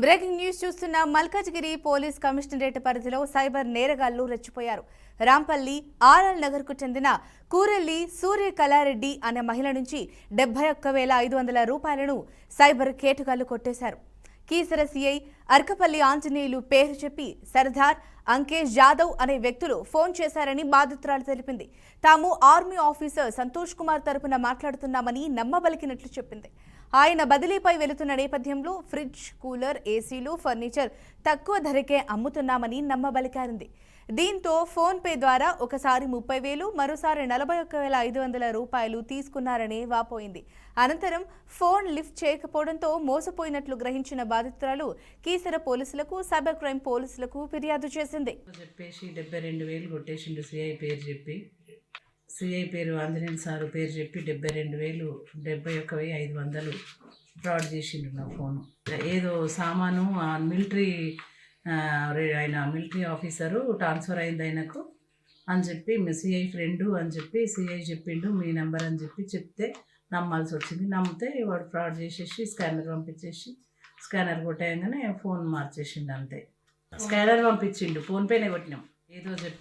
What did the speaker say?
Breaking news చూస్తున్న Malkajgiri police commissionerate పరిధిలో cyber నేరగాళ్లు రెచ్చిపోయారు. రాంపల్లి ఆర్ఎల్ నగర్ కు చెందిన కూరెల్లి సూర్యకళారెడ్డి అనే మహిళ నుంచి 71,500 రూపాయలను సైబర్ కేటుగాళ్లు కొట్టేశారు. కీసర సిఐ అర్కపల్లి ఆంజనేయులు పేరు చెప్పి సర్దార్ అంకేష్ జాదవ్ అనే వ్యక్తులు ఫోన్ చేశారని బాధితురాలు తెలిపింది. తాము ఆర్మీ ఆఫీసర్ సంతోష్ కుమార్ తరపున మాట్లాడుతున్నామని నమ్మబలికినట్లు చెప్పింది. ఆయన బదిలీపై వెళుతున్న నేపథ్యంలో ఫ్రిడ్జ్, కూలర్, ఏసీలు, ఫర్నిచర్ తక్కువ ధరకే అమ్ముతున్నామని నమ్మబలికారింది. దీంతో ఫోన్ పే ద్వారా ఒకసారి 30,000, మరోసారి 41,500 రూపాయలు తీసుకున్నారని వాపోయింది. అనంతరం ఫోన్ లిఫ్ట్ చేయకపోవడంతో మోసపోయినట్లు గ్రహించిన బాధితురాలు కీసర పోలీసులకు, సైబర్ క్రైమ్ పోలీసులకు ఫిర్యాదు చేసింది. 72,000 కొట్టేసిండు సిఐ పేరు ఆంజనేయులు సారు పేరు చెప్పి 72,000, 71,500 ఫ్రాడ్ చేసిండు నా ఫోను. ఏదో సామాను మిలిటరీ ఆయన మిలిటరీ ఆఫీసరు ట్రాన్స్ఫర్ అయింది ఆయనకు అని చెప్పి మీ సిఐ ఫ్రెండు అని చెప్పి సిఐ చెప్పిండు మీ నెంబర్ అని చెప్పి చెప్తే నమ్మాల్సి వచ్చింది. నమ్మితే వాడు ఫ్రాడ్ చేసేసి స్కానర్ పంపించేసి స్కానర్ కొట్టేయంగానే ఫోన్ మార్చేసిండు. అంతే, స్కానర్ పంపించిండు, ఫోన్పేనే కొట్టినాం. ఏదో చెప్పి